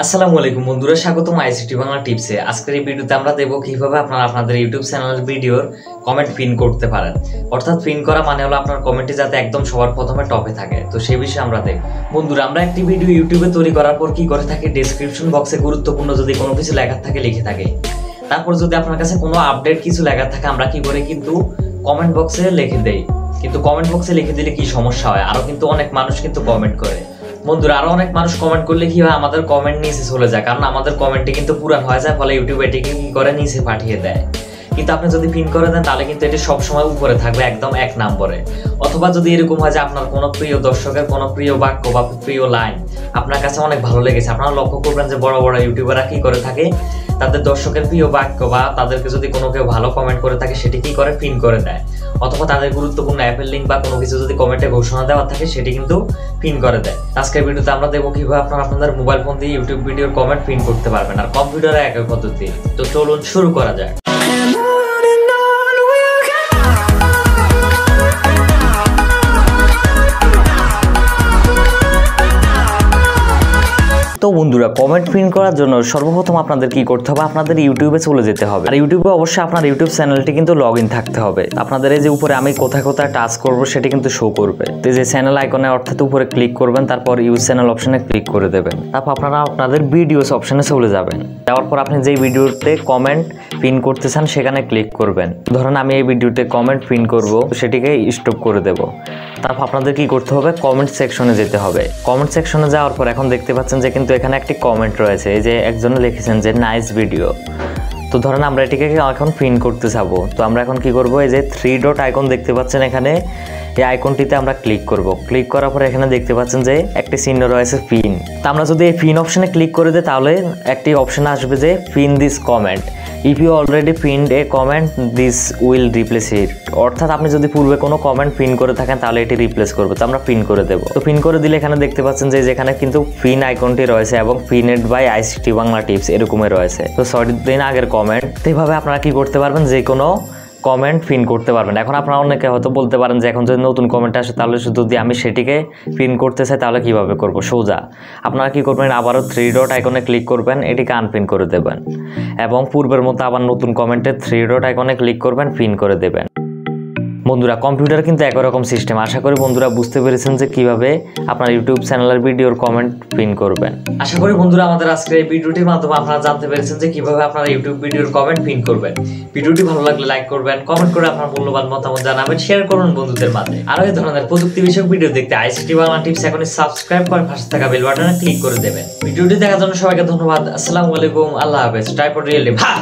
আসসালামু আলাইকুম বন্ধুরা, স্বাগতম আইসিটি বাংলা টিপসে। আজকের এই ভিডিওতে আমরা দেখব কিভাবে আপনারা আপনাদের ইউটিউব চ্যানেলের ভিডিওর কমেন্ট পিন করতে পারেন। অর্থাৎ পিন করা মানে হলো আপনার কমেন্টটি যাতে একদম সবার প্রথমে টপে থাকে। তো সেই বিষয়ে আমরা দেখব। বন্ধুরা, আমরা একটি ভিডিও ইউটিউবে তৈরি করার পর কি করে থাকি, ডেসক্রিপশন বক্সে গুরুত্বপূর্ণ যদি কোনো কিছু লেখা থাকে লিখে থাকে। তারপর যদি আপনার কাছে কোনো আপডেট কিছু লেখা থাকে, আমরা কি করে কিন্তু কমেন্ট বক্সে লিখে দেই। কিন্তু কমেন্ট বক্সে লিখে দিলে কি সমস্যা হয়, আরো কিন্তু অনেক মানুষ কিন্তু কমেন্ট করে। বন্ধুরা, আরো অনেক মানুষ কমেন্ট করলে কি হয়, আমাদের কমেন্ট নিচে চলে যায়, কারণ আমাদের কমেন্টটি কিন্তু পুরান হয়ে যায়, ফলে ইউটিউব এটিকে কি করে নিচে পাঠিয়ে দেয়। কিন্তু আপনি যদি পিন করে দেন তাহলে কিন্তু এটি সবসময় উপরে থাকবে, একদম এক নম্বরে। অথবা যদি এরকম হয় যে আপনার কোনো প্রিয় দর্শকের কোনো প্রিয় বাক্য বা প্রিয় লাইন আপনার কাছে অনেক ভালো লেগেছে, আপনারা লক্ষ্য করবেন যে বড় বড় ইউটিউবাররা কি করে থাকে, তাদের দর্শকের প্রিয় বাক্য বা তাদেরকে যদি কোনো কেউ ভালো কমেন্ট করে থাকে সেটি কি করে পিন করে দেয়। অথবা তাদের গুরুত্বপূর্ণ অ্যাপের লিঙ্ক বা কোনো কিছু যদি কমেন্টে ঘোষণা দেওয়া থাকে সেটি কিন্তু পিন করে দেয়। আজকের ভিডিওতে আমরা দেখবো কিভাবে আপনারা আপনাদের মোবাইল ফোন দিয়ে ইউটিউব ভিডিওর কমেন্ট পিন করতে পারবেন, আর কম্পিউটারে একই পদ্ধতি। তো চলুন শুরু করা যাক। তো বন্ধুরা, কমেন্ট পিন করার জন্য সর্বপ্রথম আপনাদের কি করতে হবে, আপনাদের ইউটিউবে চলে যেতে হবে। আর ইউটিউবে অবশ্যই আপনার ইউটিউব চ্যানেলটি কিন্তু লগ ইন থাকতে হবে। আপনাদের এই যে উপরে আমি কোথায় কোথায় টাচ করব সেটি কিন্তু শো করবে। তো যে চ্যানেল আইকনে অর্থাৎ উপরে ক্লিক করবেন, তারপর ইউজ চ্যানেল অপশনে ক্লিক করে দেবেন। তারপর আপনারা আপনাদের ভিডিওস অপশনে চলে যাবেন। যাওয়ার পর আপনি যেই ভিডিওতে কমেন্ট পিন করতে চান সেখানে ক্লিক করবেন। ধরুন আমি এই ভিডিওতে কমেন্ট পিন করব, সেটিকে স্টপ করে দেব। তারপর আপনাদের কি করতে হবে, কমেন্ট সেকশনে যেতে হবে। কমেন্ট সেকশনে যাওয়ার পর এখন দেখতে পাচ্ছেন যে কিন্তু এখানে একটি কমেন্ট রয়েছে, এই যে একজনে লিখেছেন যে নাইস ভিডিও। তো ধরেন আমরা এটিকে এখন পিন করতে যাবো। তো আমরা এখন কি করব, এই যে 3 ডট আইকন দেখতে পাচ্ছেন এখানে, এই আইকনটিতে আমরা ক্লিক করব। ক্লিক করার পর এখানে দেখতে পাচ্ছেন যে একটি চিহ্ন রয়েছে পিন। তো আমরা যদি এই পিন অপশনে ক্লিক করে দিই তাহলে একটি অপশন আসবে যে pin this comment. If you already pinned a comment this will replace it. অর্থাৎ আপনি যদি পূর্বে কোনো কমেন্ট পিন করে থাকেন তাহলে এটি রিপ্লেস করবে। তো আমরা পিন করে দেবো। তো পিন করে দিলে এখানে দেখতে পাচ্ছেন যে যেখানে কিন্তু পিন আইকনটি রয়েছে এবং pinned by ICT Bangla tips এরকমই রয়েছে। তো 6 দিন আগের কমেন্ট। তো এইভাবে আপনারা কি করতে পারবেন, যে কোনো কমেন্ট পিন করতে পারবেন। এখন আপনারা অনেকে হয়তো বলতে পারেন যে এখন যদি নতুন কমেন্ট আসে তাহলে যদি আমি সেটিকে পিন করতে চাই তাহলে কিভাবে করব। সোজা আপনারা কি করবেন, আবারও 3 ডট আইকনে ক্লিক করবেন, এটিকে আনপিন করে দেবেন এবং পূর্বের মতো আবার নতুন কমেন্টে 3 ডট আইকনে ক্লিক করবেন, পিন করে দেবেন। বন্ধুরা, কম্পিউটার কিন্তু একই রকম সিস্টেম। আশা করি বন্ধুরা বুঝতে পেরেছেন যে কিভাবে আপনার ইউটিউব চ্যানেলের ভিডিওর কমেন্ট পিন করবেন। আশা করি বন্ধুরা আমাদের আজকের এই ভিডিওটির মাধ্যমে আপনারা জানতে পেরেছেন যে কিভাবে আপনারা ইউটিউব ভিডিওর কমেন্ট পিন করবেন। ভিডিওটি ভালো লাগলে লাইক করবেন, কমেন্ট করে আপনার মূল্যবান মতামত জানাবেন, শেয়ার করুন বন্ধুদের মাঝে। আরো এই ধরনের প্রযুক্তি বিষয়ক ভিডিও দেখতে আইসিটি বাংলা টিপস এখনই সাবস্ক্রাইব করে পাশে থাকা বেল বাটনে ক্লিক করে দেবেন। ভিডিওটি দেখার জন্য সবাইকে ধন্যবাদ। আসসালামু আলাইকুম, আল্লাহ হাফেজ। টাইপ রিয়েলি ভা।